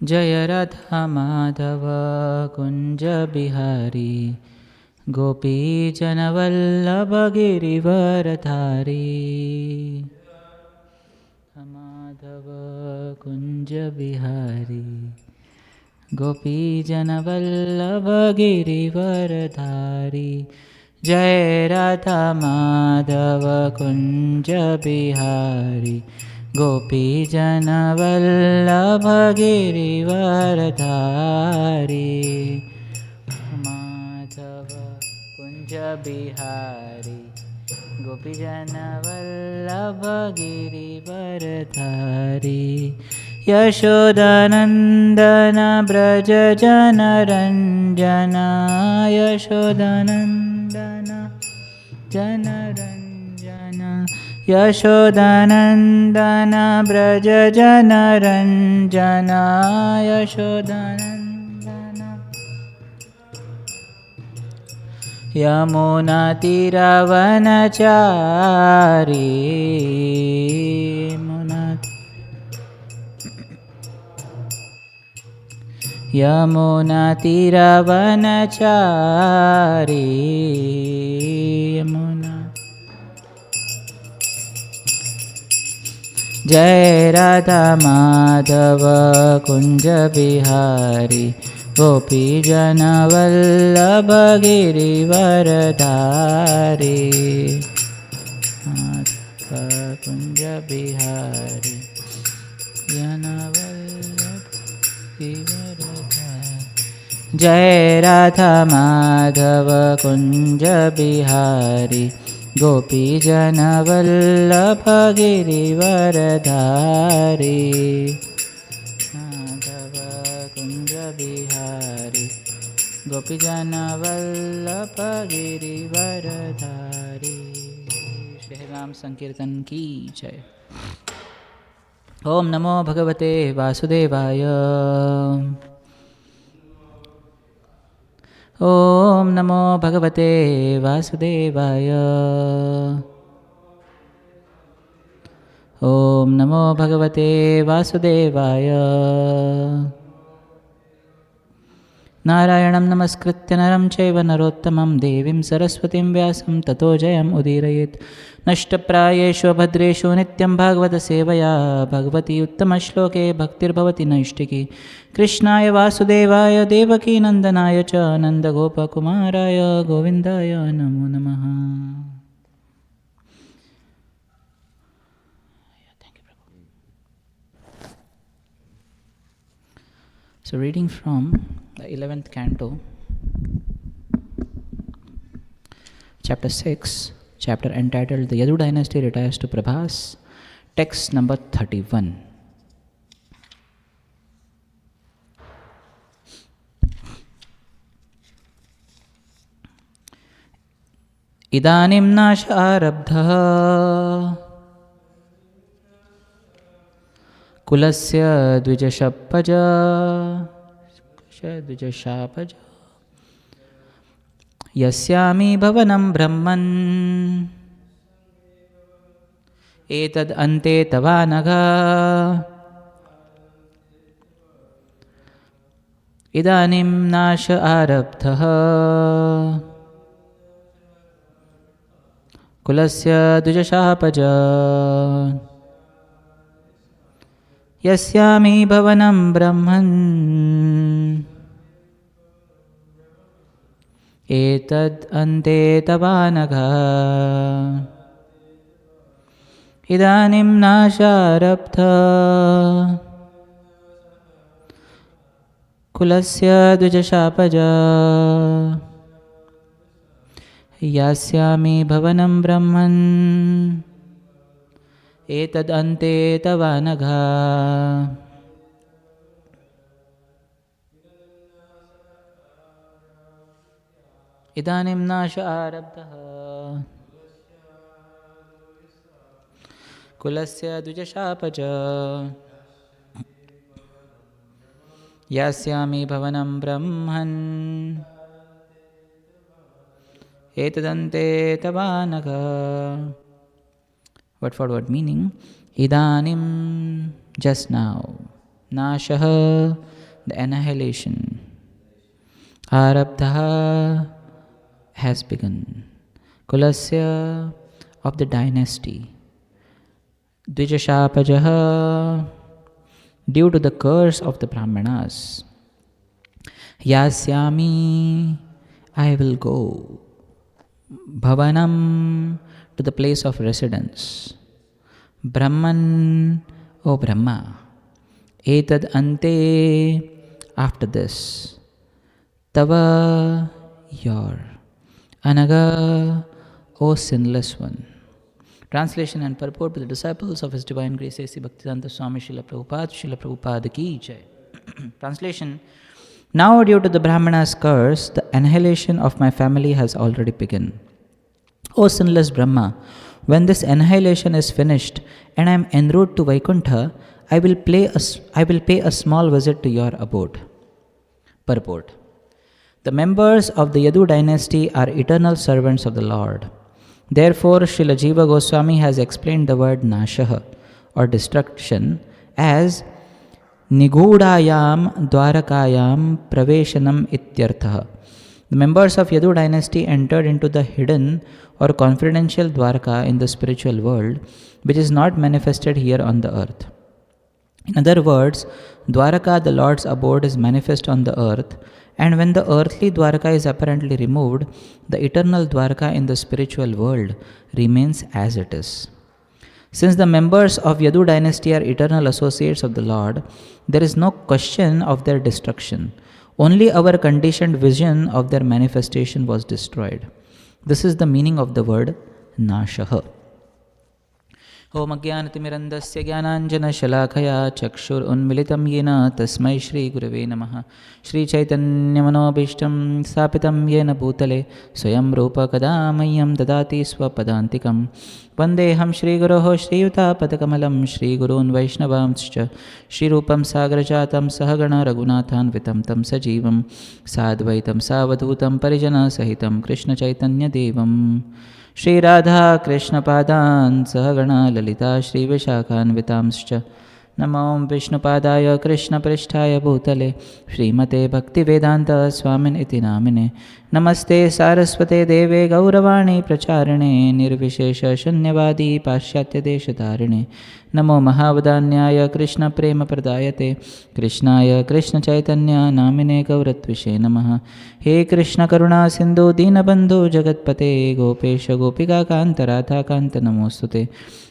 जय राधा माधव कुञ्ज बिहारी गोपीजनवल्लभ गिरिवरधारी। माधव कुञ्ज बिहारी गोपीजनवल्लभ गिरिवरधारी। जय राधा माधव कुञ्ज बिहारी गोपीजनवल्लभ गिरिवरधारी। माधव कुञ्ज बिहारी गोपीजनवल्लभ गिरिवरधारी। यशोदानन्दन व्रज जनरञ्जन यशोदानन्दन जनरञ्जन यशोदानन्दन व्रज जनरञ्जन यशोदानन्दन। यमुनातीरवनचारी यमुनातीरवनचारी यमुना। जय राधा माधव कुञ्ज बिहारी गोपीजनवल्लभ गिरिवरधारी। माधव कुञ्ज बिहारी जनवल्लभ गिरिवरधारी। जय राधा माधव कुञ्ज बिहारी गोपीजनवल्लभ गिरिवरधारी। माधव कुञ्ज बिहारी गोपीजनवल्लभ गिरिवरधारी। श्री राम संकीर्तन की जय। ओम नमो भगवते वासुदेवाय। ओम नमो भगवते वासुदेवाय। ओम नमो भगवते वासुदेवाय। नारायणं नमस्कृत्य नरं चैव नरोत्तमं देवीं सरस्वतीं व्यासं ततो जयम् उदीरयेत्। नष्टप्रायेषु भद्रेषु नित्यं भागवतसेवया भगवती उत्तमश्लोके भक्तिर्भवति नैष्टिकी। कृष्णाय वासुदेवाय देवकीनन्दनाय च नन्दगोपकुमाराय गोविन्दाय नमो नमः। So reading from the 11th canto, chapter 6, chapter entitled The Yadu Dynasty Retires to Prabhas, text number 31. Idanim nash arabdha कुलस्य द्विजशापज यस्यामि भवनं ब्रह्मन् एतद् अन्ते तवानघ। इदानीं नाश आरब्धः कुलस्य द्विजशापज यस्यामि भवनं ब्रह्मन् एतद् अन्ते तवानघ। इदानीं नाशारब्धः कुलस्य द्विजशापज यास्यामि भवनं ब्रह्मन् एतद् अन्ते तवानघ। इदानीं नाश आरब्धः कुलस्य द्विजशापज यास्यामि भवनं ब्रह्मन् एतदन्ते तवानघ. Word for word meaning, Idanim, just now, Nashaha, the annihilation. Arabdha, has begun. Kulasya, of the dynasty. Dvijashapajaha, due to the curse of the Brahmanas. Yasyami, I will go. Bhavanam, to the place of residence. Brahman, O Brahma. Etad ante, after this. Tava, your. Anaga, O sinless one. Translation and purport to the disciples of His Divine Grace A.C. Bhaktivedanta Swami Srila Prabhupada Ki Jai. Translation. Now due to the Brahmana's curse, the annihilation of my family has already begun. O sinless Brahma, when this annihilation is finished and I am en route to Vaikuntha, I will pay a small visit to your abode. Purport. The members of the Yadu dynasty are eternal servants of the Lord. Therefore, Srila Jiva Goswami has explained the word Nashaha, or destruction, as Nigudayam Dwarakayam Praveshanam Ityartha. The members of Yadu dynasty entered into the hidden or confidential Dwaraka in the spiritual world, which is not manifested here on the earth. In other words, Dwaraka, the Lord's abode, is manifest on the earth, and when the earthly Dwaraka is apparently removed, the eternal Dwaraka in the spiritual world remains as it is. Since the members of Yadu dynasty are eternal associates of the Lord, there is no question of their destruction. Only our conditioned vision of their manifestation was destroyed. This is the meaning of the word Nashaha. Om Ajnanatimirandasya Jnananjana Shalakaya Chakshur Unmilitam Yena Tasmai Shri Gurave Namaha Shri Chaitanya Manobishtam Sapitam Yena Bhutale Swayam Rupa Kadamayam Dadati Swapadantikam Vandeham Shri Guroho Shri Yuta Padakamalam Shri Gurun Vaishnavamscha Shri Rupam Sagrajatam Sahagana Raghunathan Vitam Tam Sajivam Sadvaitam Savadhutam Parijana Sahitam Krishna Chaitanya Devam Shri Radha Krishna Padan Sahagana Lalita Shri Vishakhanvitamscha Namo Vishnupadaya Krishna Pristhaya Bhutale Srimate Bhakti Vedanta Swamin Iti Namine Namaste Saraswate Deve Gauravani Pracharine Nirvishesha Shanyavadi Pashyatya Deshatarine Namo Mahavadanyaya Krishna Prema Pradayate Krishnaya Krishna Chaitanya Namine Gauratvishe Namaha He Krishna Karuna Sindhu Dinabandhu Jagatpate Gopesha Gopika Kanta Radha Kanta Namostute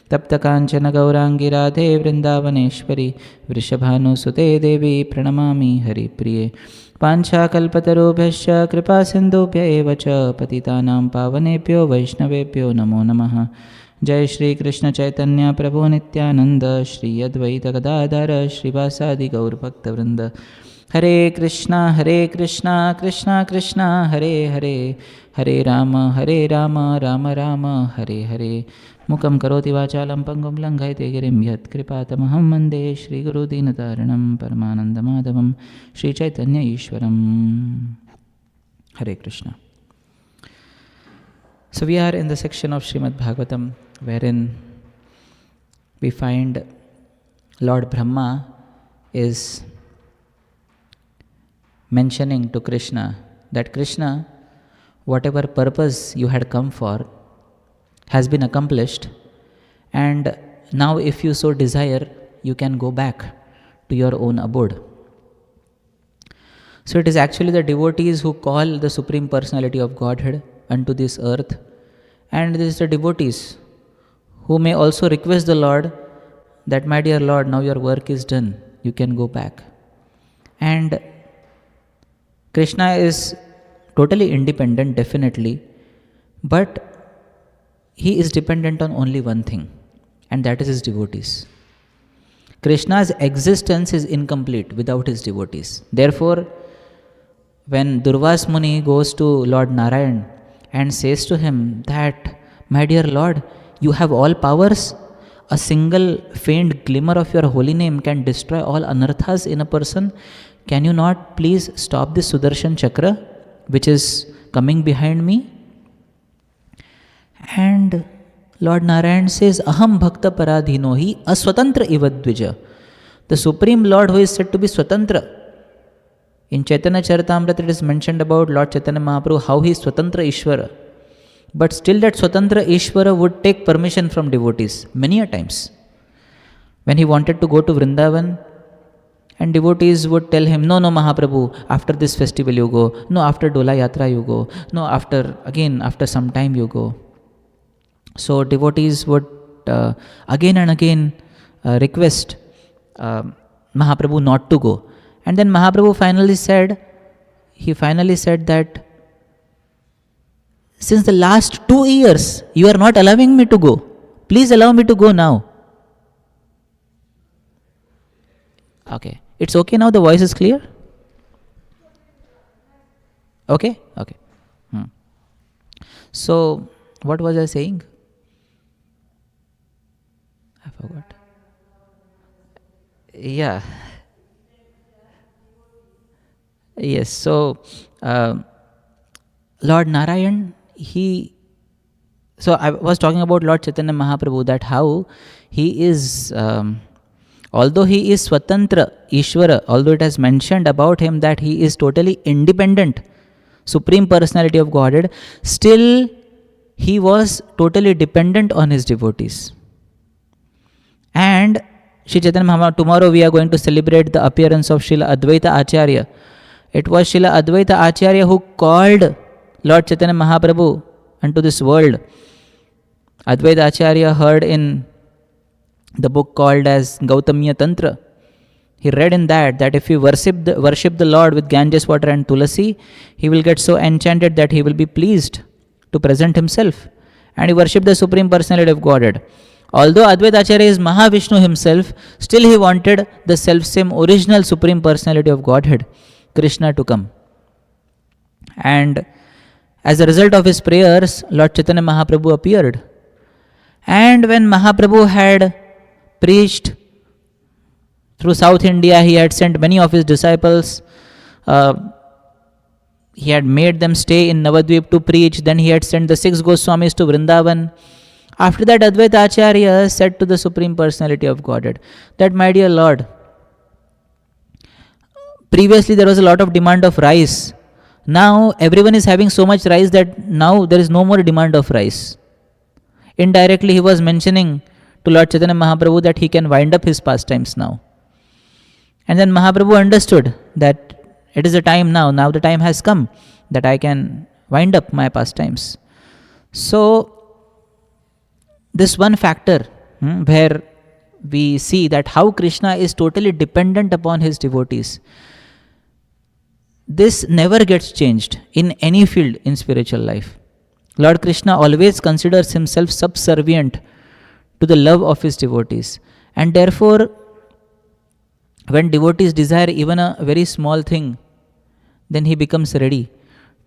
Tapta Kanchana Gaurangi Radhe Vrindavaneshwari Vrishabhanusute Devi Pranamami Hari Priye Pancha Kalpatarubhyascha Kripa Sindhubhya Evacha Patitanam Pavanebhyo Vaishnavebhyo Namo Namaha Jai Shri Krishna Chaitanya Prabhu Nityananda Shri Advaita Gadadhara Shri Vasadi Gaur Bhakta Vrinda Hare Krishna Krishna Krishna Hare Hare Hare Rama Rama Rama Hare Hare Mukam karoti vachalam pangum langhayate girim yat kripatamaham mande Shri Guru Dinataranam Paramananda Madhavam Shri Chaitanya Ishwaram. Hare Krishna. So we are in the section of Srimad Bhagavatam wherein we find Lord Brahma is mentioning to Krishna that Krishna, whatever purpose you had come for has been accomplished, and now if you so desire, you can go back to your own abode. So it is actually the devotees who call the Supreme Personality of Godhead unto this earth, and it is the devotees who may also request the Lord that, my dear Lord, now your work is done, you can go back. And Krishna is totally independent, definitely, but he is dependent on only one thing, and that is his devotees. Krishna's existence is incomplete without his devotees. Therefore, when Durvas Muni goes to Lord Narayan and says to him that, my dear Lord, you have all powers, a single faint glimmer of your holy name can destroy all anarthas in a person, can you not please stop this Sudarshan Chakra which is coming behind me? And Lord Narayan says, Aham Bhakta Paradhino hi aswatantra ivadvija. The Supreme Lord who is said to be Swatantra. In Chaitanya Charitamrita it is mentioned about Lord Chaitanya Mahaprabhu, how he is Swatantra Ishvara. But still that Swatantra Ishvara would take permission from devotees, many a times. When he wanted to go to Vrindavan, and devotees would tell him, no, Mahaprabhu, after this festival you go. No, after Dola Yatra you go. No, after some time you go. So devotees would again and again request Mahaprabhu not to go. And then Mahaprabhu finally said that since the last 2 years you are not allowing me to go, please allow me to go now. Okay. It's okay now, the voice is clear? Okay? Okay. So, what was I saying? I forgot. Yeah. Yes, so Lord Narayan, so I was talking about Lord Chaitanya Mahaprabhu, that how he is, although he is Swatantra Ishvara, although it has mentioned about him that he is totally independent, Supreme Personality of Godhead, still he was totally dependent on his devotees. And Sri Chaitanya Mahaprabhu, tomorrow we are going to celebrate the appearance of Srila Advaita Acharya. It was Srila Advaita Acharya who called Lord Chaitanya Mahaprabhu unto this world. Advaita Acharya heard in the book called as Gautamiya Tantra. He read in that if you worship the Lord with Ganges water and Tulasi, he will get so enchanted that he will be pleased to present himself. And he worshipped the Supreme Personality of Godhead. Although Advaita Acharya is Mahavishnu himself, still he wanted the self-same original Supreme Personality of Godhead, Krishna, to come. And as a result of his prayers, Lord Chaitanya Mahaprabhu appeared. And when Mahaprabhu had preached through South India, he had sent many of his disciples. He had made them stay in Navadvip to preach. Then he had sent the 6 Goswamis to Vrindavan. After that, Advaita Acharya said to the Supreme Personality of Godhead that, my dear Lord, previously there was a lot of demand of rice. Now everyone is having so much rice that now there is no more demand of rice. Indirectly he was mentioning to Lord Chaitanya Mahaprabhu that he can wind up his pastimes now. And then Mahaprabhu understood that it is the time now the time has come that I can wind up my pastimes. So this one factor where we see that how Krishna is totally dependent upon his devotees, this never gets changed in any field in spiritual life. Lord Krishna always considers himself subservient to the love of his devotees. And therefore, when devotees desire even a very small thing, then he becomes ready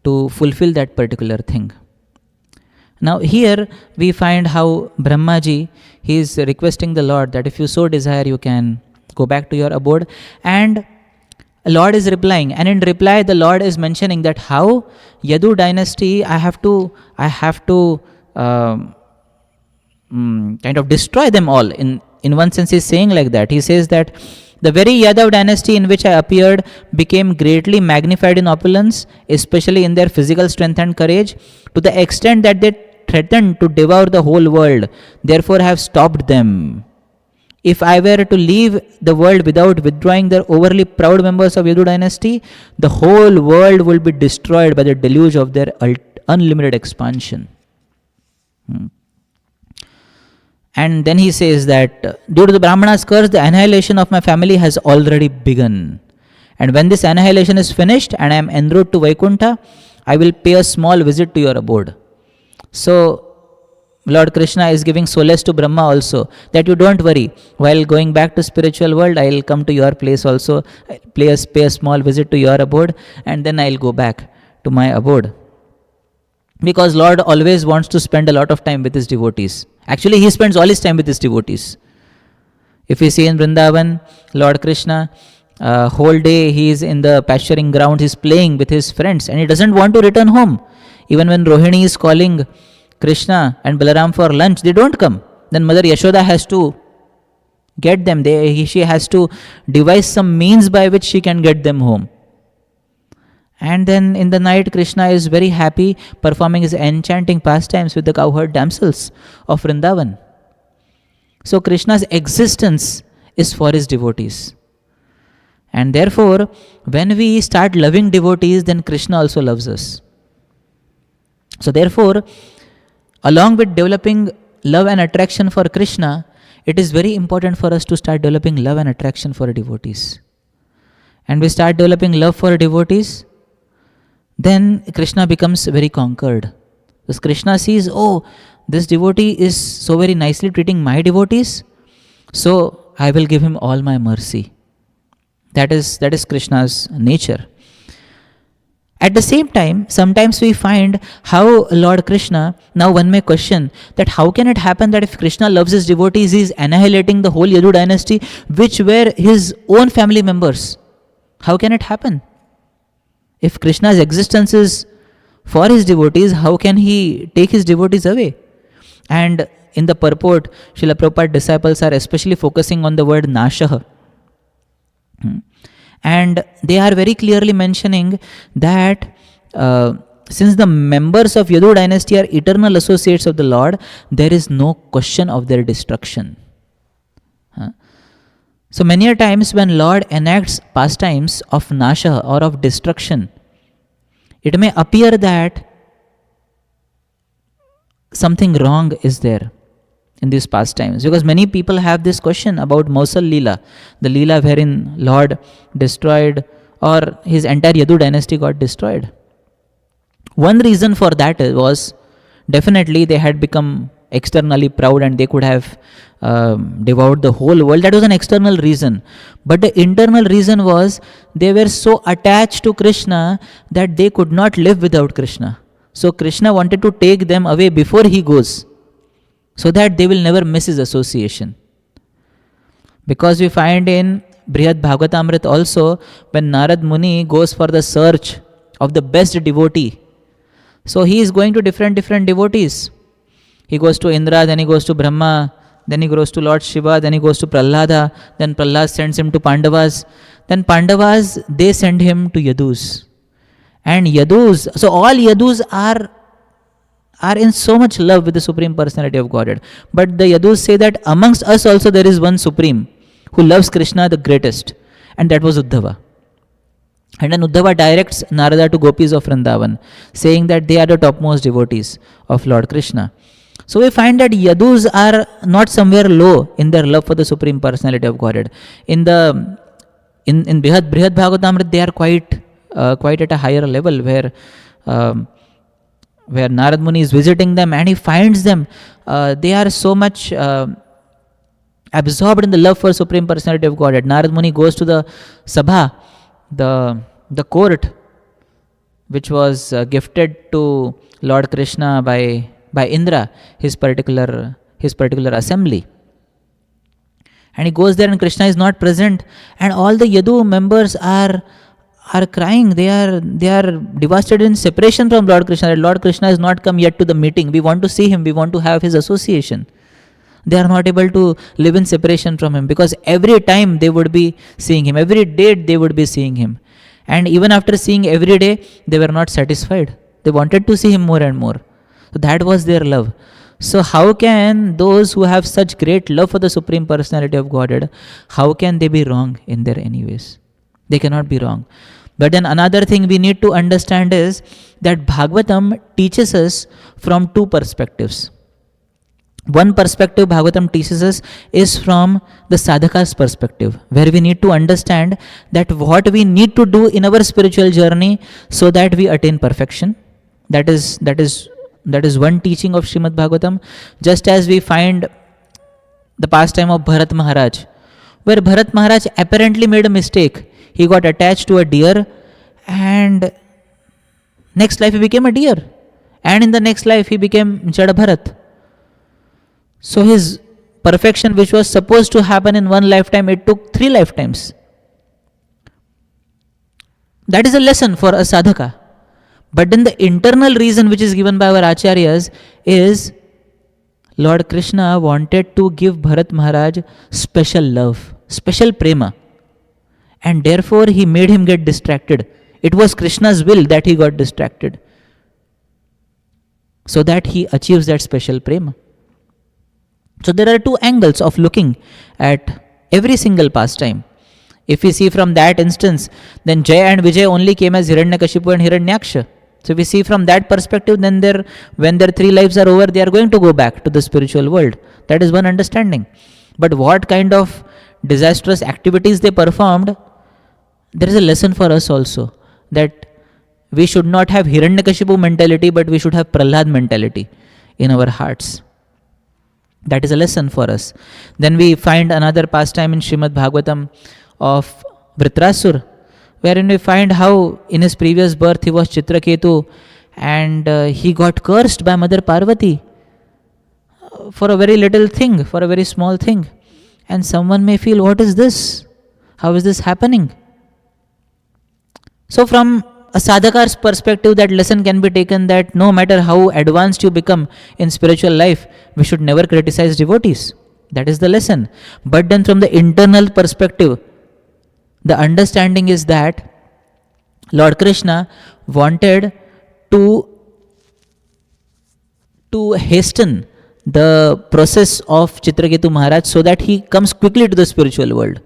to fulfill that particular thing. Now here we find how Brahmaji, he is requesting the Lord that if you so desire, you can go back to your abode. And Lord is replying, and in reply the Lord is mentioning that how Yadu dynasty I have to kind of destroy them all. In one sense he is saying like that. He says that the very Yadav dynasty in which I appeared became greatly magnified in opulence, especially in their physical strength and courage, to the extent that they threatened to devour the whole world. Therefore I have stopped them. If I were to leave the world without withdrawing the overly proud members of Yadu dynasty, the whole world will be destroyed by the deluge of their unlimited expansion. And then he says that due to the Brahmana's curse, the annihilation of my family has already begun. And when this annihilation is finished and I am en route to Vaikuntha, I will pay a small visit to your abode. So Lord Krishna is giving solace to Brahma also, that you don't worry, while going back to spiritual world, I will come to your place also, I'll pay a small visit to your abode, and then I will go back to my abode. Because Lord always wants to spend a lot of time with his devotees. Actually, he spends all his time with his devotees. If we see in Vrindavan, Lord Krishna, whole day he is in the pasturing ground, he is playing with his friends, and he doesn't want to return home. Even when Rohini is calling Krishna and Balaram for lunch, they don't come. Then Mother Yashoda has to get them. She has to devise some means by which she can get them home. And then in the night, Krishna is very happy performing his enchanting pastimes with the cowherd damsels of Vrindavan. So Krishna's existence is for his devotees. And therefore, when we start loving devotees, then Krishna also loves us. So therefore, along with developing love and attraction for Krishna, it is very important for us to start developing love and attraction for devotees. And we start developing love for devotees, then Krishna becomes very conquered. Because Krishna sees, oh, this devotee is so very nicely treating my devotees, so I will give him all my mercy. That is Krishna's nature. At the same time, sometimes we find how Lord Krishna, now one may question that how can it happen that if Krishna loves his devotees, he is annihilating the whole Yadu dynasty, which were his own family members? How can it happen? If Krishna's existence is for his devotees, how can he take his devotees away? And in the purport, Srila Prabhupada disciples are especially focusing on the word Nashaha. And they are very clearly mentioning that since the members of Yadu dynasty are eternal associates of the Lord, there is no question of their destruction. So many a times when Lord enacts pastimes of Nasha or of destruction, it may appear that something wrong is there in these pastimes, because many people have this question about Mausal Leela, the Leela wherein Lord destroyed or his entire Yadu dynasty got destroyed. One reason for that was definitely they had become externally proud and they could have devoured the whole world. That was an external reason. But the internal reason was they were so attached to Krishna that they could not live without Krishna. So Krishna wanted to take them away before he goes, so that they will never miss his association. Because we find in Brihad Bhagavatamrita also, when Narad Muni goes for the search of the best devotee, so he is going to different devotees. He goes to Indra, then he goes to Brahma, then he goes to Lord Shiva, then he goes to Prahlada, then Prahlad sends him to Pandavas, then Pandavas, they send him to Yadus. And Yadus, so all Yadus are in so much love with the Supreme Personality of Godhead. But the Yadus say that amongst us also there is one Supreme who loves Krishna the greatest, and that was Uddhava. And then Uddhava directs Narada to gopis of Vrindavan, saying that they are the topmost devotees of Lord Krishna. So we find that Yadus are not somewhere low in their love for the Supreme Personality of Godhead. In Brihad Bhagavatamrita, they are quite at a higher level, where Narad Muni is visiting them and he finds them, they are so much absorbed in the love for Supreme Personality of Godhead. Narad Muni goes to the Sabha, the court, which was gifted to Lord Krishna by Indra, his particular assembly. And he goes there and Krishna is not present, and all the Yadu members are crying. They are devastated in separation from Lord Krishna. That Lord Krishna has not come yet to the meeting. We want to see him. We want to have his association. They are not able to live in separation from him, because every time they would be seeing him. Every day they would be seeing him. And even after seeing every day, they were not satisfied. They wanted to see him more and more. So that was their love. So how can those who have such great love for the Supreme Personality of Godhead, how can they be wrong in their any ways? They cannot be wrong. But then another thing we need to understand is that Bhagavatam teaches us from two perspectives. One perspective Bhagavatam teaches us is from the sadhaka's perspective, where we need to understand that what we need to do in our spiritual journey so that we attain perfection. That is one teaching of Srimad Bhagavatam. Just as we find the pastime of Bharat Maharaj, where Bharat Maharaj apparently made a mistake. He got attached to a deer, and next life he became a deer, and in the next life he became Jada Bharat. So his perfection, which was supposed to happen in one lifetime, it took 3 lifetimes. That is a lesson for a sadhaka. But then the internal reason which is given by our acharyas is Lord Krishna wanted to give Bharat Maharaj special love, special prema, and therefore he made him get distracted. It was Krishna's will that he got distracted, so that he achieves that special prema. So there are two angles of looking at every single pastime. If we see from that instance, then Jaya and Vijay only came as Hiranyakashipu and Hiranyaksha. So if we see from that perspective, then when their 3 lives are over, they are going to go back to the spiritual world. That is one understanding. But what kind of disastrous activities they performed, there is a lesson for us also, that we should not have Hiranyakashipu mentality, but we should have Prahlad mentality in our hearts. That is a lesson for us. Then we find another pastime in Srimad Bhagavatam of Vritrasur, wherein we find how in his previous birth he was Chitraketu, and he got cursed by Mother Parvati for a very little thing, for a very small thing. And someone may feel, what is this? How is this happening? So from a sadhakar's perspective, that lesson can be taken, that no matter how advanced you become in spiritual life, we should never criticize devotees. That is the lesson. But then from the internal perspective, the understanding is that Lord Krishna wanted to hasten the process of Chitraketu Maharaj so that he comes quickly to the spiritual world.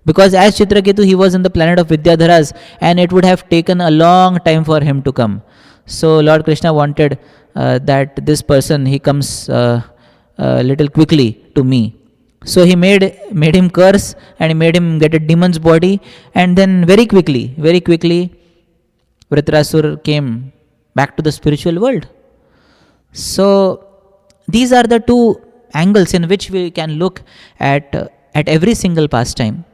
Because as Chitraketu, he was in the planet of Vidyadharas, and it would have taken a long time for him to come. So Lord Krishna wanted that this person, he comes little quickly to me. So he made him curse, and he made him get a demon's body, and then very quickly, Vritrasur came back to the spiritual world. So these are the two angles in which we can look at every single pastime.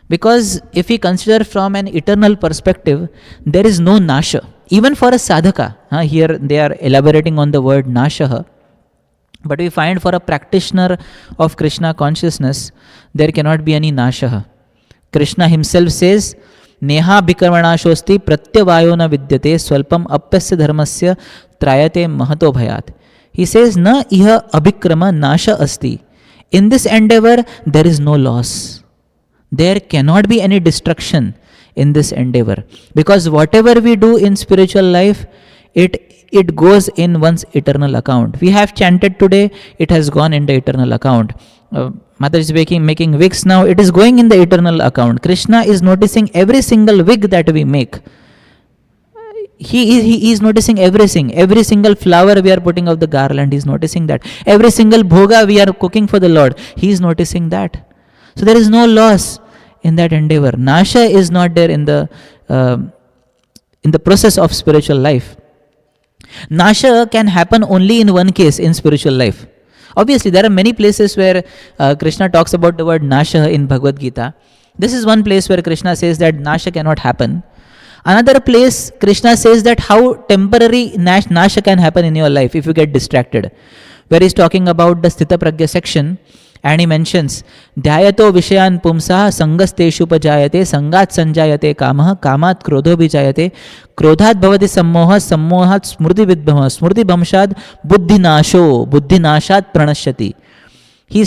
Because if we consider from an eternal perspective, there is no nasha. Even for a sadhaka, here they are elaborating on the word nashaha. But we find for a practitioner of Krishna consciousness, there cannot be any nashaha. Krishna himself says, Neha bhikarmanashosti pratyavayo na vidyate swalpam apyasya dharmasya trayate mahato bhayat. He says, Na iha abhikrama nasha asti. In this endeavor, there is no loss. There cannot be any destruction in this endeavor. Because whatever we do in spiritual life, it goes in one's eternal account. We have chanted today, it has gone in the eternal account. Mother is making wigs now, it is going in the eternal account. Krishna is noticing every single wig that we make. He is noticing everything. Every single flower we are putting of the garland, he is noticing that. Every single bhoga we are cooking for the Lord, he is noticing that. So there is no loss in that endeavor. Nasha is not there in the process of spiritual life. Nasha can happen only in one case in spiritual life. Obviously, there are many places where Krishna talks about the word Nasha in Bhagavad Gita. This is one place where Krishna says that Nasha cannot happen. Another place, Krishna says that how temporary Nasha can happen in your life if you get distracted. Where he's talking about the Sthita Pragya section, and he mentions, Dhyayato Vishayan Pumsa Sangasteshu Pajayate Sangat Sanjayate Kamaha Kamat Krodho Vijayate Krodhat Bhavati Sammoha Sammohat Smrti Vidbhama Smrti Bhamshad Buddhi Nashat Pranashyati. He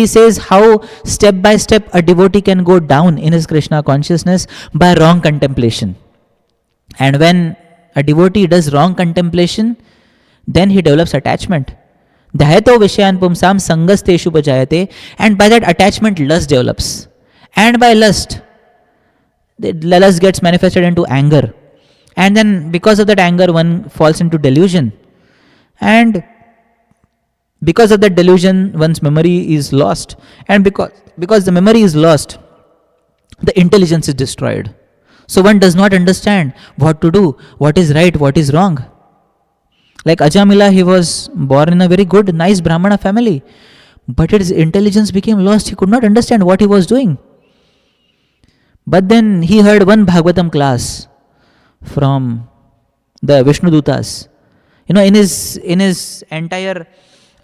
says how step by step a devotee can go down in his Krishna consciousness by wrong contemplation. And when a devotee does wrong contemplation, then he develops attachment. Dhyayato Vishayan Pumsam Sangasteshu Pajayate, and by that attachment lust develops. And by lust, the lust gets manifested into anger. And then because of that anger, one falls into delusion. And because of that delusion, one's memory is lost. And because the memory is lost, the intelligence is destroyed. So one does not understand what to do, what is right, what is wrong. Like Ajamila, he was born in a very good, nice Brahmana family. But his intelligence became lost. He could not understand what he was doing. But then he heard one Bhagavatam class from the Vishnu Dutas. In his entire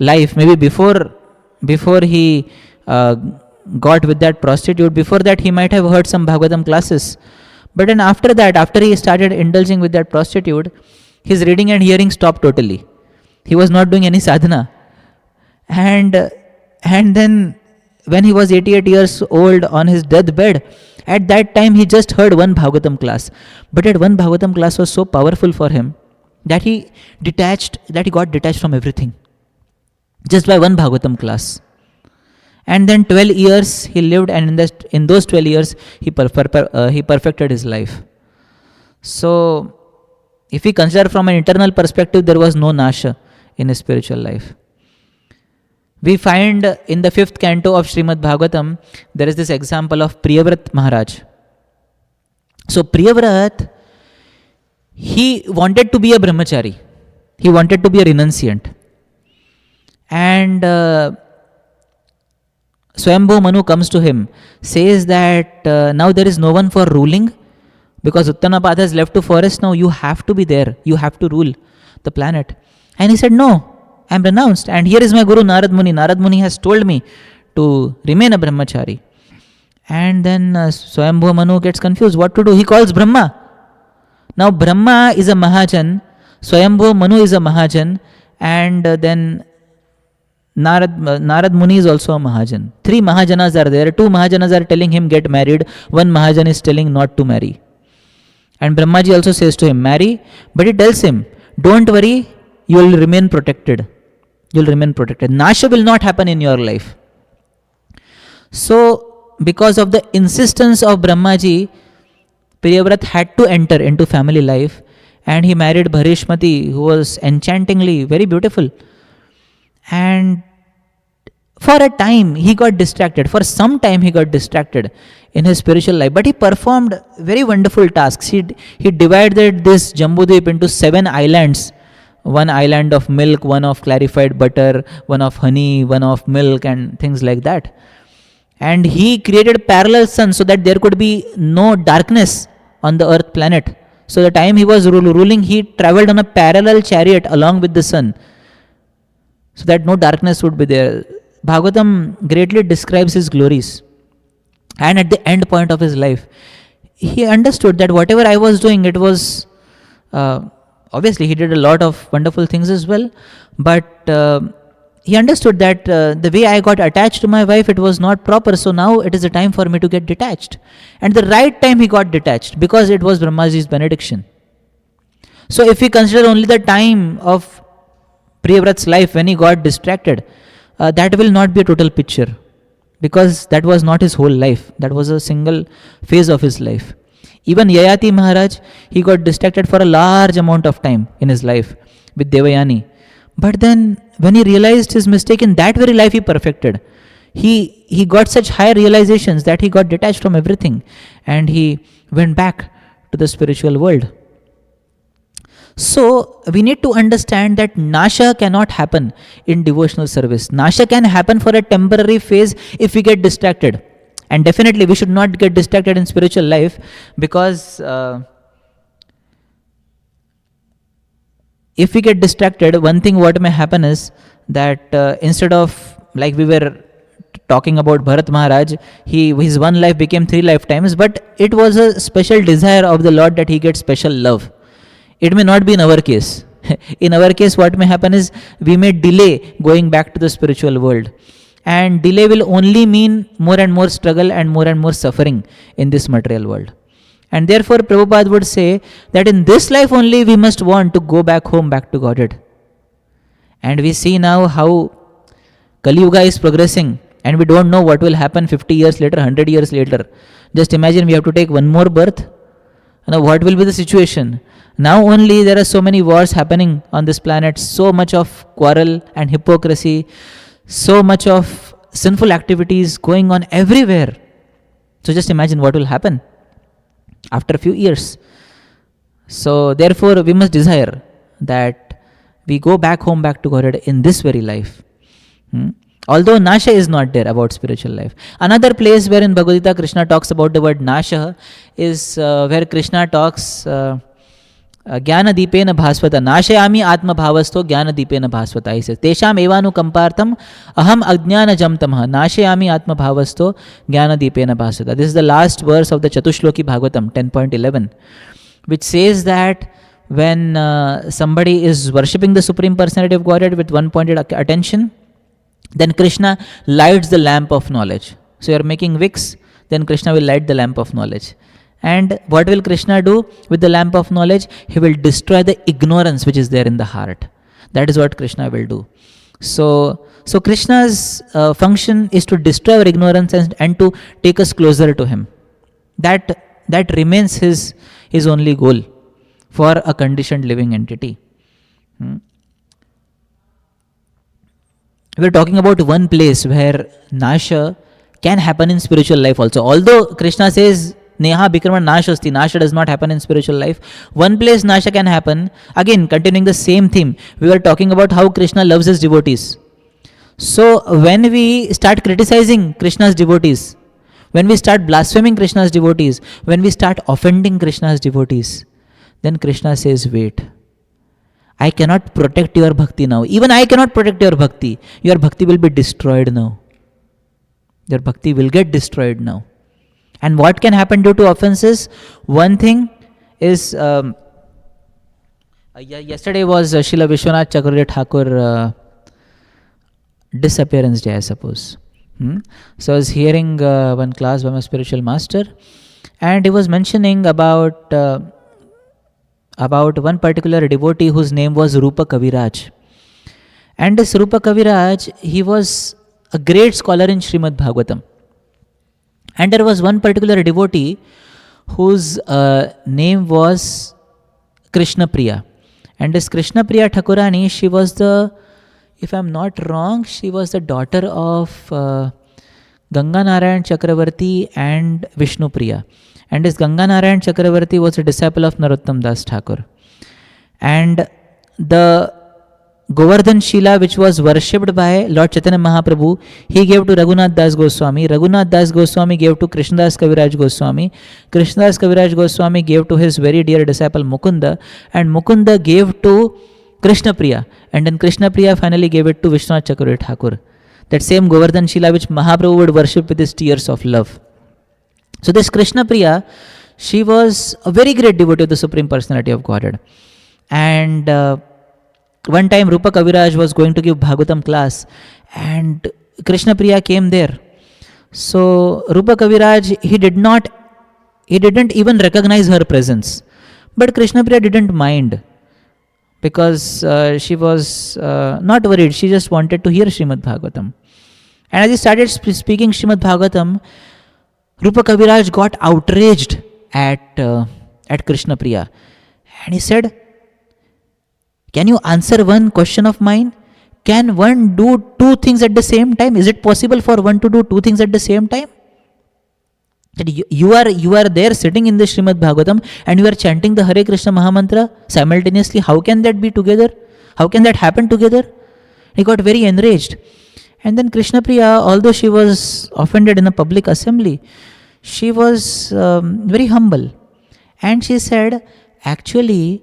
life, maybe before he got with that prostitute, before that he might have heard some Bhagavatam classes. But then after that, after he started indulging with that prostitute, his reading and hearing stopped totally. He was not doing any sadhana. And and then when he was 88 years old on his deathbed, at that time he just heard one Bhagavatam class. But that one Bhagavatam class was so powerful for him that he got detached from everything just by one Bhagavatam class. And then 12 years he lived, and in those 12 years he perfected his life. So if we consider from an internal perspective, there was no nasha in his spiritual life. We find in the 5th canto of Srimad Bhagavatam, there is this example of Priyavrat Maharaj. So Priyavrat, he wanted to be a brahmachari. He wanted to be a renunciant. And Swayambhu Manu comes to him, says that now there is no one for ruling, because Uttanapada has left to forest. Now you have to be there. You have to rule the planet. And he said, no, I am renounced. And here is my Guru Narad Muni. Narad Muni has told me to remain a brahmachari. And then Swayambhu Manu gets confused. What to do? He calls Brahma. Now Brahma is a Mahajan, Swayambhu Manu is a Mahajan, and then Narad Muni is also a Mahajan. 3 Mahajanas are there. 2 Mahajanas are telling him get married. 1 Mahajan is telling not to marry. And Brahmaji also says to him, marry. But he tells him, don't worry, you will remain protected. You will remain protected. Nasha will not happen in your life. So, because of the insistence of Brahmaji, Priyavrat had to enter into family life, and he married Bharishmati, who was enchantingly very beautiful. And for a time he got distracted. For some time he got distracted in his spiritual life. But he performed very wonderful tasks. He divided this Jambudvip into 7 islands. 1 island of milk, 1 of clarified butter, 1 of honey, 1 of milk, and things like that. And he created parallel suns so that there could be no darkness on the earth planet. So the time he was ruling, he traveled on a parallel chariot along with the sun, so that no darkness would be there. Bhagavatam greatly describes his glories. And at the end point of his life, he understood that whatever I was doing, it was, obviously he did a lot of wonderful things as well, but he understood that the way I got attached to my wife, it was not proper, so now it is a time for me to get detached. And the right time he got detached, because it was Brahmaji's benediction. So if we consider only the time of Priyavrat's life when he got distracted, that will not be a total picture, because that was not his whole life. That was a single phase of his life. Even Yayati Maharaj, he got distracted for a large amount of time in his life with Devayani. But then when he realized his mistake, in that very life he perfected. He got such high realizations that he got detached from everything, and he went back to the spiritual world. So we need to understand that Nasha cannot happen in devotional service. Nasha can happen for a temporary phase if we get distracted. And definitely we should not get distracted in spiritual life, because if we get distracted, one thing what may happen is that instead of, like we were talking about Bharat Maharaj, his one life became 3 lifetimes, but it was a special desire of the Lord that he gets special love. It may not be in our case. In our case, what may happen is we may delay going back to the spiritual world. And delay will only mean more and more struggle and more suffering in this material world. And therefore, Prabhupada would say that in this life only we must want to go back home, back to Godhead. And we see now how Kali Yuga is progressing, and we don't know what will happen 50 years later, 100 years later. Just imagine we have to take one more birth. Now, what will be the situation? Now only there are so many wars happening on this planet, so much of quarrel and hypocrisy, so much of sinful activities going on everywhere. So just imagine what will happen after a few years. So therefore we must desire that we go back home, back to Godhead in this very life. Although Nasha is not there about spiritual life. Another place where in Bhagavad Gita Krishna talks about the word Nasha is where Krishna talks Jnana Deepena Bhasvata Nashayami Atma Bhavasto Jnana Deepena Bhasvata. He says, Tesham Evanu Kampartam Aham Ajnana Jamtamah Nashayami Atma Bhavasto Jnana Deepena Bhasvata. This is the last verse of the Chatushloki Bhagavatam 10.11, which says that when somebody is worshipping the Supreme Personality of Godhead with one pointed attention, then Krishna lights the lamp of knowledge. So you are making wicks, then Krishna will light the lamp of knowledge. And what will Krishna do with the lamp of knowledge? He will destroy the ignorance which is there in the heart. That is what Krishna will do. So Krishna's function is to destroy our ignorance and to take us closer to Him. That remains his only goal for a conditioned living entity. We are talking about one place where Nasha can happen in spiritual life also. Although Krishna says Neha Bikrama Nashasti, Nasha does not happen in spiritual life. One place Nasha can happen. Again, continuing the same theme, we were talking about how Krishna loves his devotees. So when we start criticizing Krishna's devotees, when we start blaspheming Krishna's devotees, when we start offending Krishna's devotees, then Krishna says, wait, I cannot protect your bhakti now. Even I cannot protect your bhakti. Your bhakti will be destroyed now. Your bhakti will get destroyed now. And what can happen due to offenses? One thing is, yesterday was Srila Vishwanath Chakravarti Thakur disappearance day, I suppose. So I was hearing one class by my spiritual master, and he was mentioning about one particular devotee whose name was Rupa Kaviraj. And this Rupa Kaviraj, he was a great scholar in Srimad Bhagavatam. And there was one particular devotee whose name was Krishna Priya. And this Krishna Priya Thakurani, she was if I am not wrong, she was the daughter of Ganga Narayan Chakravarti and Vishnu Priya. And this Ganga Narayan Chakravarti was a disciple of Narottam Das Thakur. And the Govardhan Shila, which was worshipped by Lord Chaitanya Mahaprabhu, he gave to Raghunath Das Goswami. Raghunath Das Goswami gave to Krishnadas Kaviraj Goswami. Krishnadas Kaviraj Goswami gave to his very dear disciple Mukunda. And Mukunda gave to Krishna Priya. And then Krishna Priya finally gave it to Vishwanath Chakravarti Thakur. That same Govardhan Shila which Mahaprabhu would worship with his tears of love. So this Krishna Priya, she was a very great devotee of the Supreme Personality of Godhead. And one time Rupa Kaviraj was going to give Bhagavatam class, and Krishna Priya came there. So Rupa Kaviraj, he didn't even recognize her presence. But Krishna Priya didn't mind, because she was not worried. She just wanted to hear Srimad Bhagavatam. And as he started speaking Srimad Bhagavatam, Rupa Kaviraj got outraged at Krishna Priya. And he said, can you answer one question of mine? Can one do two things at the same time? Is it possible for one to do two things at the same time? That you are there sitting in the Srimad Bhagavatam and you are chanting the Hare Krishna Mahamantra simultaneously. How can that be together? How can that happen together? He got very enraged. And then Krishna Priya, although she was offended in a public assembly, she was very humble. And she said, actually,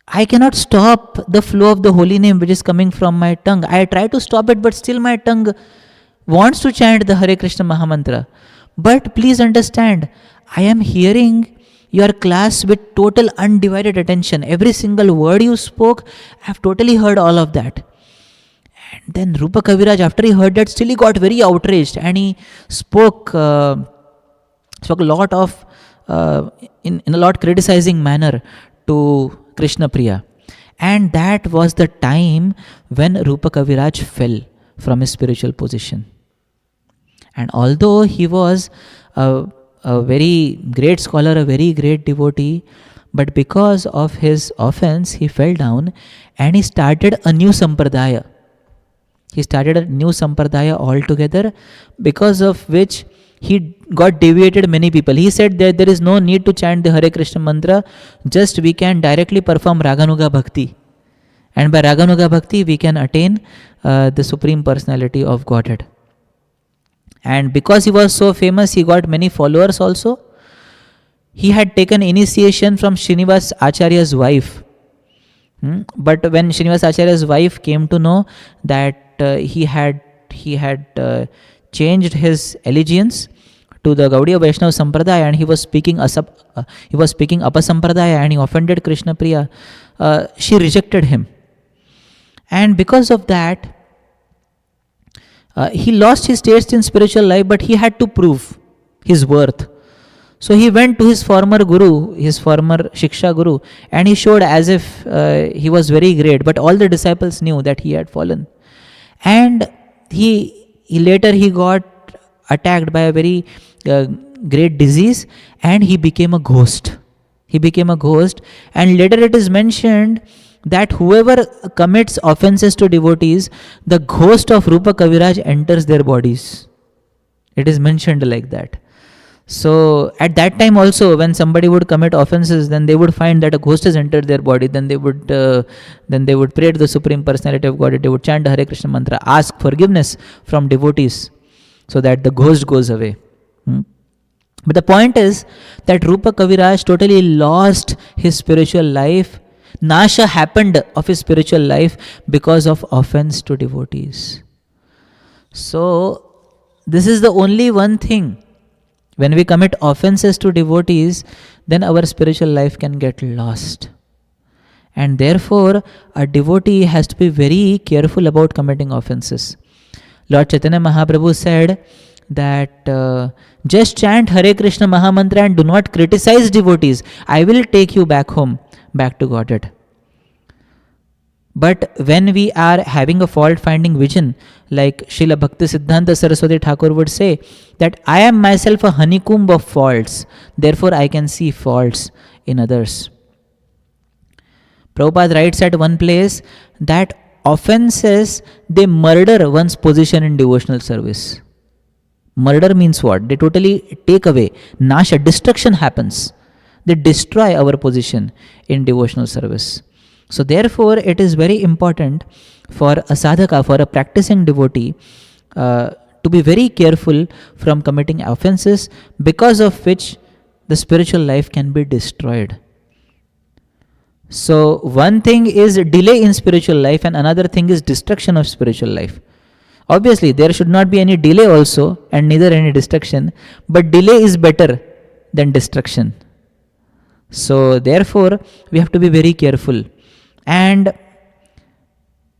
I cannot stop the flow of the holy name which is coming from my tongue. I try to stop it, but still my tongue wants to chant the Hare Krishna Mahamantra. But please understand, I am hearing your class with total undivided attention. Every single word you spoke, I have totally heard all of that. And then Rupa Kaviraj, after he heard that, still he got very outraged, and he spoke a lot of in a lot criticizing manner to Krishna Priya. And that was the time when Rupa Kaviraj fell from his spiritual position. And although he was a very great scholar, a very great devotee, but because of his offense, he fell down and he started a new sampradaya. He started a new sampradaya altogether, because of which he got deviated many people. He said that there is no need to chant the Hare Krishna mantra, just we can directly perform Raganuga Bhakti. And by Raganuga Bhakti, we can attain the Supreme Personality of Godhead. And because he was so famous, he got many followers also. He had taken initiation from Srinivas Acharya's wife. But when Srinivas Acharya's wife came to know that he had changed his allegiance to the Gaudiya Vaishnava Sampradaya, and he was speaking Apasampradaya, and he offended Krishna Priya, she rejected him. And because of that, He lost his taste in spiritual life, but he had to prove his worth. So he went to his former guru, his former Shiksha guru, and he showed as if he was very great. But all the disciples knew that he had fallen. And he later got attacked by a very great disease, and he became a ghost. He became a ghost, and later it is mentioned that whoever commits offenses to devotees, the ghost of Rupa Kaviraj enters their bodies. It is mentioned like that. So at that time also, when somebody would commit offenses, then they would find that a ghost has entered their body. Then they would pray to the Supreme Personality of Godhead. They would chant the Hare Krishna mantra, ask forgiveness from devotees, so that the ghost goes away. But the point is that Rupa Kaviraj totally lost his spiritual life. Nasha happened of his spiritual life because of offense to devotees. So this is the only one thing. When we commit offenses to devotees, then our spiritual life can get lost. And therefore, a devotee has to be very careful about committing offenses. Lord Chaitanya Mahaprabhu said that just chant Hare Krishna Mahamantra and do not criticize devotees. I will take you back home, back to Godhead. But when we are having a fault-finding vision, like Srila Bhakti Siddhanta Saraswati Thakur would say, that I am myself a honeycomb of faults, therefore I can see faults in others. Prabhupada writes at one place that offenses, they murder one's position in devotional service. Murder means what? They totally take away. Nasha, destruction happens. They destroy our position in devotional service. So therefore, it is very important for a sadhaka, for a practicing devotee, to be very careful from committing offenses, because of which the spiritual life can be destroyed. So one thing is delay in spiritual life, and another thing is destruction of spiritual life. Obviously, there should not be any delay also, and neither any destruction, but delay is better than destruction. So therefore, we have to be very careful. And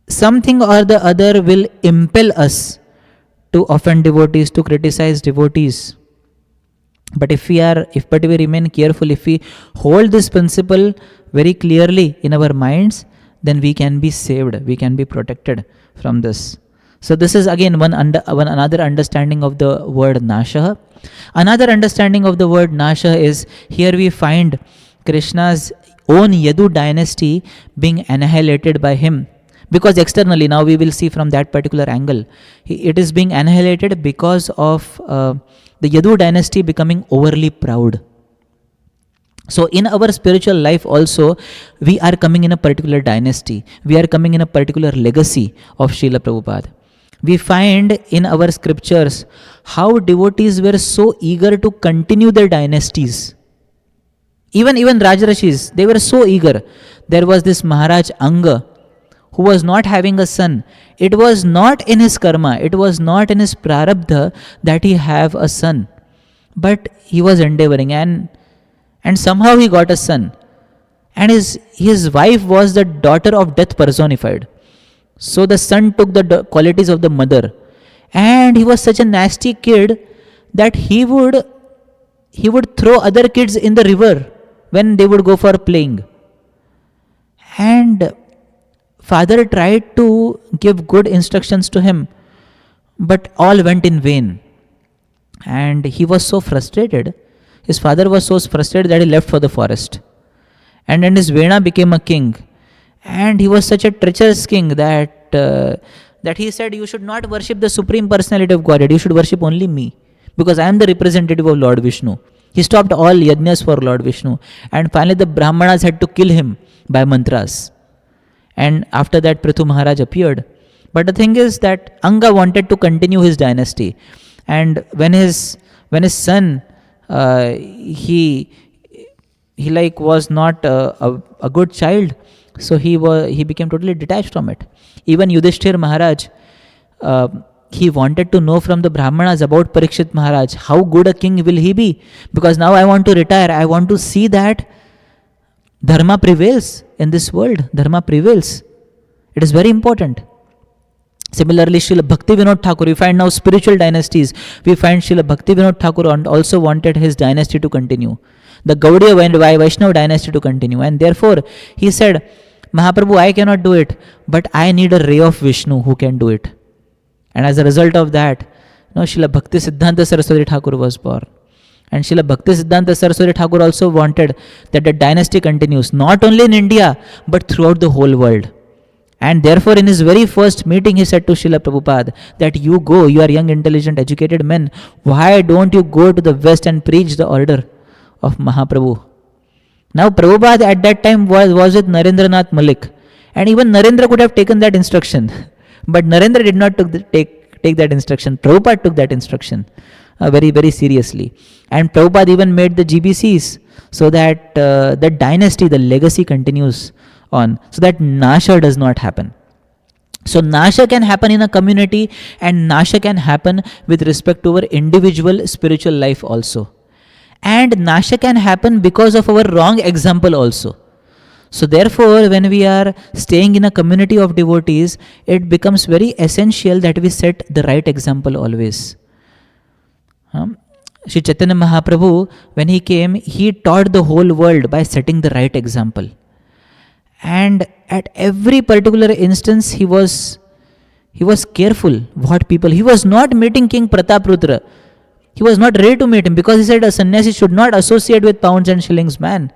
something or the other will impel us to offend devotees, to criticize devotees. But if we remain careful, if we hold this principle very clearly in our minds, then we can be saved, we can be protected from this. So this is again another understanding of the word Nasha. Another understanding of the word Nasha is, here we find Krishna's own Yadu dynasty being annihilated by him. Because externally, now we will see from that particular angle, it is being annihilated because of the Yadu dynasty becoming overly proud. So in our spiritual life also, we are coming in a particular dynasty. We are coming in a particular legacy of Srila Prabhupada. We find in our scriptures how devotees were so eager to continue their dynasties. Even Rajarashis, they were so eager. There was this Maharaj Anga, who was not having a son. It was not in his karma, it was not in his prarabdha that he have a son. But he was endeavoring, and somehow he got a son. And his wife was the daughter of death personified. So the son took the qualities of the mother. And he was such a nasty kid that he would throw other kids in the river when they would go for playing. And father tried to give good instructions to him, but all went in vain. And he was so frustrated. His father was so frustrated that he left for the forest. And then his Vena became a king. And he was such a treacherous king that he said, you should not worship the Supreme Personality of Godhead. You should worship only me, because I am the representative of Lord Vishnu. He stopped all yajnas for Lord Vishnu. And finally the Brahmanas had to kill him by mantras. And after that Prithu Maharaj appeared. But the thing is that Anga wanted to continue his dynasty. And when his son, he was not a good child, so he became totally detached from it. Even Yudhishthir Maharaj, he wanted to know from the Brahmanas about Parikshit Maharaj, how good a king will he be? Because now I want to retire. I want to see that Dharma prevails in this world. Dharma prevails. It is very important. Similarly, Srila Bhakti Vinod Thakur, we find now spiritual dynasties. We find Srila Bhakti Vinod Thakur also wanted his dynasty to continue, the Gaudiya Vaishnava dynasty to continue. And therefore, he said, Mahaprabhu, I cannot do it, but I need a ray of Vishnu who can do it. And as a result of that, Srila Bhakti Siddhanta Saraswati Thakur was born. And Srila Bhakti Siddhanta Saraswati Thakur also wanted that the dynasty continues, not only in India, but throughout the whole world. And therefore, in his very first meeting, he said to Srila Prabhupada that you go, you are young, intelligent, educated men. Why don't you go to the West and preach the order of Mahaprabhu? Now, Prabhupada at that time was with Narendranath Malik. And even Narendra could have taken that instruction. But Narendra did not take that instruction. Prabhupada took that instruction very, very seriously. And Prabhupada even made the GBCs so that the dynasty, the legacy continues on, so that Nasha does not happen. So Nasha can happen in a community, and Nasha can happen with respect to our individual spiritual life also. And Nasha can happen because of our wrong example also. So therefore, when we are staying in a community of devotees, it becomes very essential that we set the right example always. Sri Chaitanya Mahaprabhu, when he came, he taught the whole world by setting the right example. And at every particular instance, he was careful what people. He was not meeting King Prataprutra. He was not ready to meet him because he said a sannyasi should not associate with pounds and shillings man.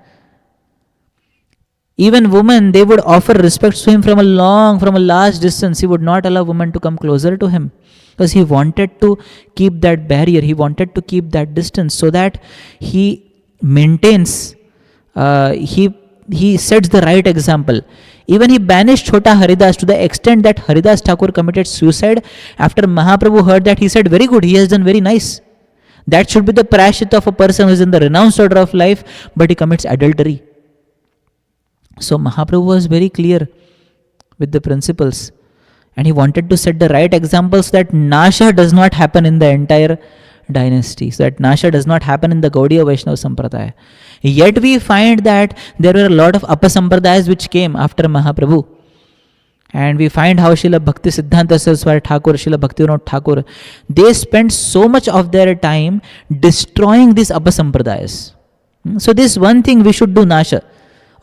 Even women, they would offer respects to him from a large distance. He would not allow women to come closer to him because he wanted to keep that barrier. He wanted to keep that distance so that he maintains, he sets the right example. Even he banished Chota Haridas to the extent that Haridas Thakur committed suicide. After Mahaprabhu heard that, he said, very good, he has done very nice. That should be the prashit of a person who is in the renounced order of life, but he commits adultery. So Mahaprabhu was very clear with the principles, and he wanted to set the right examples so that Nasha does not happen in the entire dynasty, so that Nasha does not happen in the Gaudiya Vaishnava Sampradaya. Yet we find that there were a lot of Apasampradayas which came after Mahaprabhu. And we find how Srila Bhakti Siddhanta Saraswati Thakur, Srila Bhakti Vinod Thakur, they spent so much of their time destroying these Apasampradayas. So this one thing we should do Nasha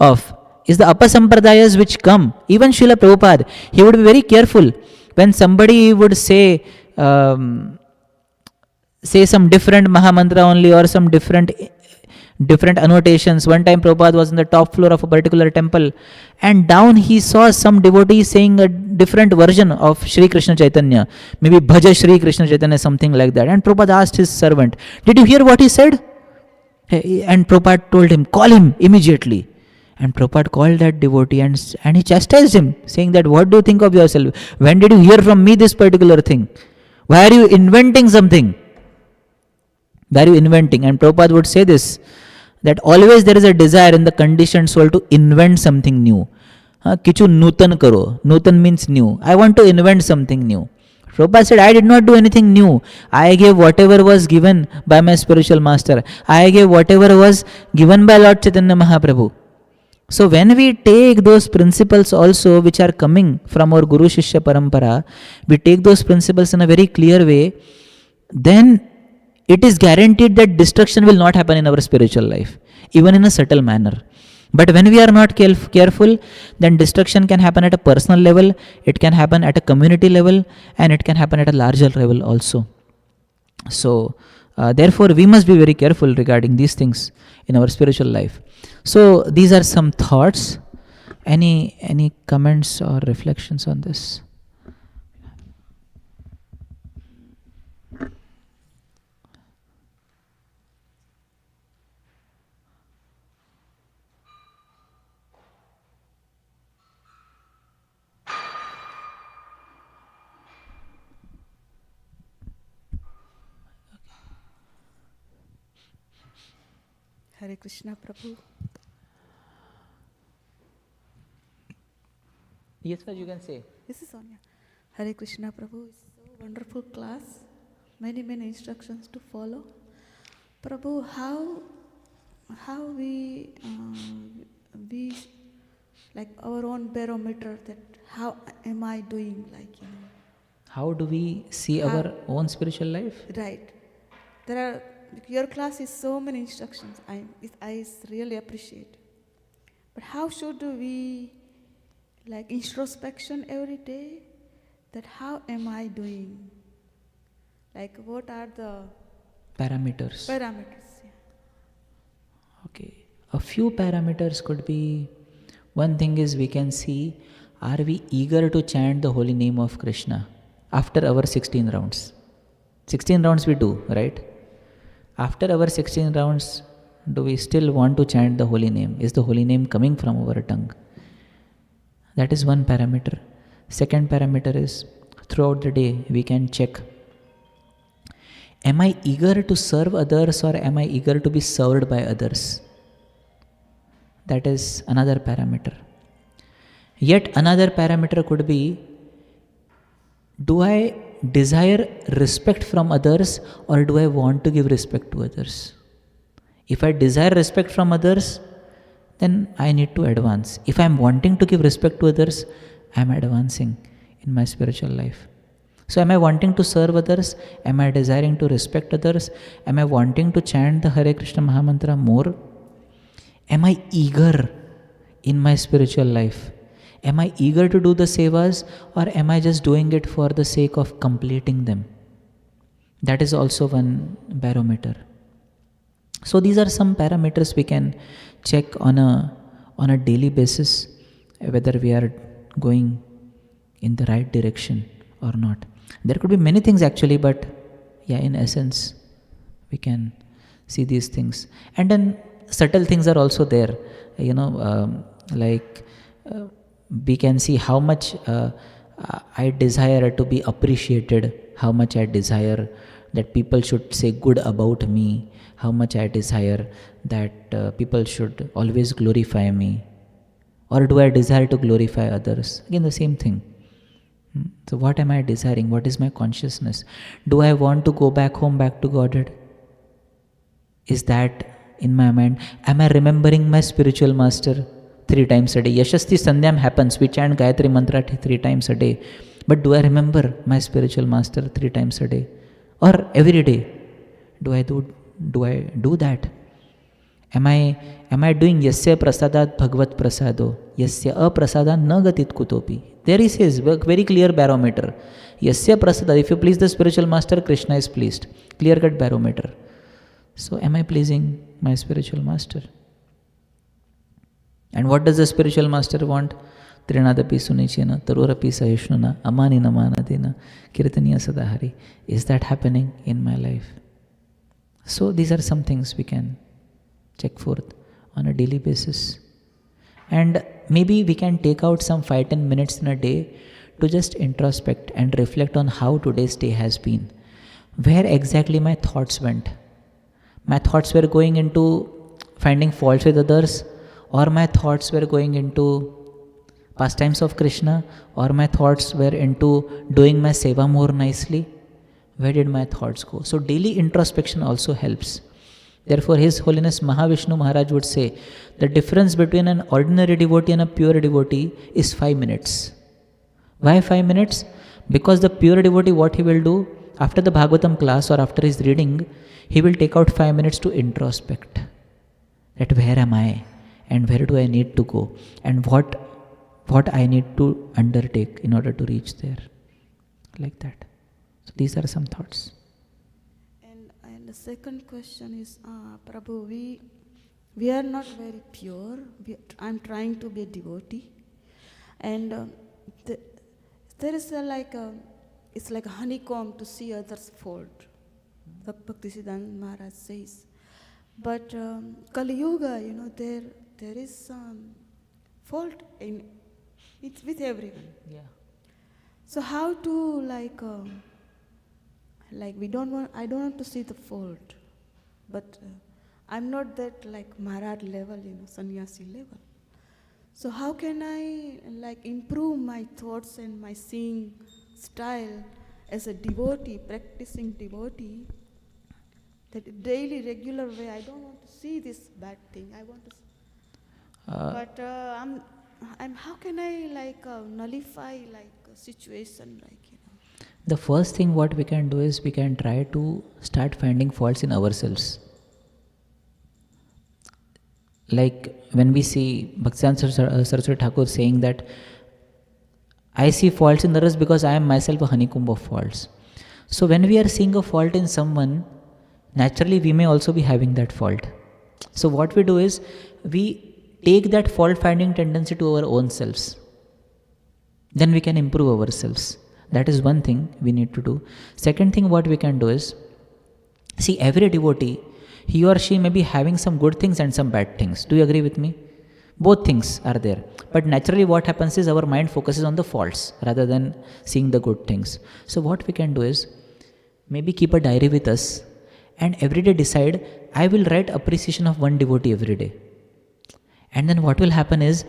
of is the Apasampradayas which come. Even Srila Prabhupada, he would be very careful when somebody would say some different Mahamantra only or some different annotations. One time Prabhupada was on the top floor of a particular temple, and down he saw some devotee saying a different version of Shri Krishna Chaitanya, maybe Bhaja Shri Krishna Chaitanya, something like that. And Prabhupada asked his servant, did you hear what he said? And Prabhupada told him, call him immediately. And Prabhupada called that devotee and he chastised him, saying that, what do you think of yourself? When did you hear from me this particular thing? Why are you inventing something? Why are you inventing? And Prabhupada would say this, that always there is a desire in the conditioned soul to invent something new. Kichu nutan karo. Nutan means new. I want to invent something new. Prabhupada said, I did not do anything new. I gave whatever was given by my spiritual master. I gave whatever was given by Lord Chaitanya Mahaprabhu. So when we take those principles also which are coming from our Guru Shishya Parampara, we take those principles in a very clear way, then it is guaranteed that destruction will not happen in our spiritual life, even in a subtle manner. But when we are not careful, then destruction can happen at a personal level, it can happen at a community level, and it can happen at a larger level also. So, therefore, we must be very careful regarding these things in our spiritual life. So, these are some thoughts. Any comments or reflections on this? Hare Krishna Prabhu. Yes, sir, you can say. This is Sonia. Hare Krishna Prabhu. It's so wonderful class. Many instructions to follow. Prabhu, how we like our own barometer, that how am I doing, like, How do we see our own spiritual life? Right. There are, your class is so many instructions. I really appreciate. But how should we, like introspection every day? That how am I doing? Like what are the Parameters. Yeah. Okay. A few parameters could be, one thing is we can see, are we eager to chant the holy name of Krishna after our 16 rounds? 16 rounds we do, right? After our 16 rounds, do we still want to chant the holy name? Is the holy name coming from our tongue? That is one parameter. Second parameter is, throughout the day we can check, am I eager to serve others or am I eager to be served by others? That is another parameter. Yet another parameter could be, do I desire respect from others or do I want to give respect to others? If I desire respect from others, then I need to advance. If I am wanting to give respect to others, I am advancing in my spiritual life. So am I wanting to serve others? Am I desiring to respect others? Am I wanting to chant the Hare Krishna Mahamantra more? Am I eager in my spiritual life? Am I eager to do the sevas or am I just doing it for the sake of completing them? That is also one barometer. So these are some parameters we can check on a daily basis, whether we are going in the right direction or not. There could be many things actually, but yeah, in essence, we can see these things. And then subtle things are also there, we can see how much I desire to be appreciated, how much I desire that people should say good about me, how much I desire that people should always glorify me, or do I desire to glorify others? Again, the same thing. So what am I desiring? What is my consciousness? Do I want to go back home, back to Godhead? Is that in my mind? Am I remembering my spiritual master 3 times a day? Yashasti Sandhyam happens, we chant Gayatri Mantra 3 times a day. But do I remember my spiritual master 3 times a day? Or every day? Do I do that? Am I doing Yasya Prasadat Bhagavat Prasado? Yasya Aprasadat Na Gatit Kutopi. There is his very clear barometer. Yasya Prasadat, if you please the spiritual master, Krishna is pleased. Clear cut barometer. So am I pleasing my spiritual master? And what does the spiritual master want? Trinadapi Sunichena, Tarurapi Sahishnuna, Amanina Manadina, Kirtaniya Sadahari. Is that happening in my life? So these are some things we can check forth on a daily basis. And maybe we can take out some 5-10 minutes in a day to just introspect and reflect on how today's day has been. Where exactly my thoughts went. My thoughts were going into finding faults with others, or my thoughts were going into pastimes of Krishna, or my thoughts were into doing my seva more nicely. Where did my thoughts go? So daily introspection also helps. Therefore, His Holiness Mahavishnu Maharaj would say, the difference between an ordinary devotee and a pure devotee is 5 minutes. Why 5 minutes? Because the pure devotee, what he will do, after the Bhagavatam class or after his reading, he will take out 5 minutes to introspect. That where am I? And where do I need to go? And what I need to undertake in order to reach there. Like that. So these are some thoughts. And the second question is, Prabhu, we are not very pure. I'm trying to be a devotee. And there is it's like a honeycomb to see others' fault. Bhakti Siddhanta Maharaj says. But Kali Yuga, there is some fault with everyone. Yeah. So how to I don't want to see the fault, but I'm not that like Maharaj level, sannyasi level. So how can I improve my thoughts and my seeing style as a devotee, practicing devotee? That daily, regular way, I don't want to see this bad thing. I want to, but how can I nullify a situation The first thing what we can do is we can try to start finding faults in ourselves. Like when we see Bhaktivedanta Saraswati Thakur saying that I see faults in others because I am myself a honeycomb of faults. So when we are seeing a fault in someone, naturally we may also be having that fault. So what we do is we take that fault finding tendency to our own selves. Then we can improve ourselves. That is one thing we need to do. Second thing what we can do is, see, every devotee, he or she may be having some good things and some bad things. Do you agree with me? Both things are there. But naturally what happens is our mind focuses on the faults rather than seeing the good things. So what we can do is, maybe keep a diary with us and every day decide, I will write appreciation of one devotee every day. And then what will happen is,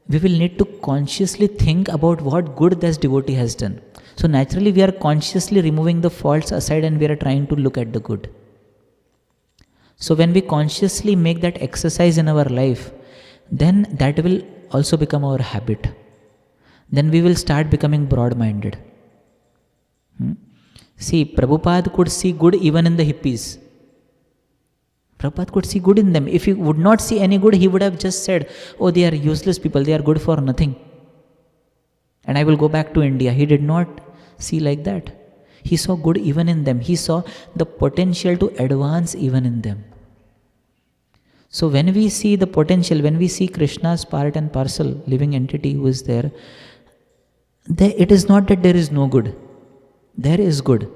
we will need to consciously think about what good this devotee has done. So naturally we are consciously removing the faults aside and we are trying to look at the good. So when we consciously make that exercise in our life, then that will also become our habit. Then we will start becoming broad-minded. See, Prabhupada could see good even in the hippies. Prabhupada could see good in them. If he would not see any good, he would have just said, oh, they are useless people, they are good for nothing. And I will go back to India. He did not see like that. He saw good even in them. He saw the potential to advance even in them. So when we see the potential, when we see Krishna's part and parcel, living entity who is there, it is not that there is no good. There is good.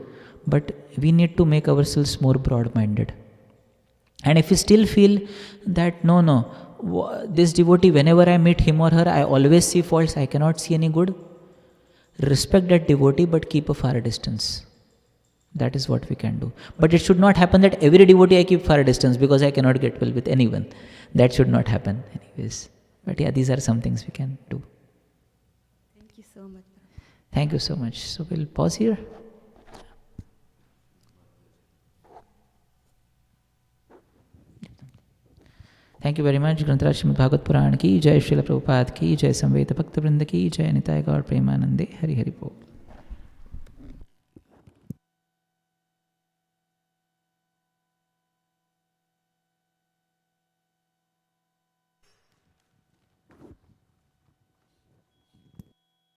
But we need to make ourselves more broad-minded. And if we still feel that, no, this devotee, whenever I meet him or her, I always see faults, I cannot see any good, respect that devotee but keep a far distance. That is what we can do. But it should not happen that every devotee I keep far distance because I cannot get well with anyone. That should not happen anyways. But yeah, these are some things we can do. Thank you so much. Thank you so much. So we'll pause here. Thank you very much. Grantaraj Srimad Bhagavad Puran ki jai, Srila Prabhupada ki jai, Samveta Bhakta Vrinda ki jai, Nitai Gaur Premanande, Hari Hari Bol.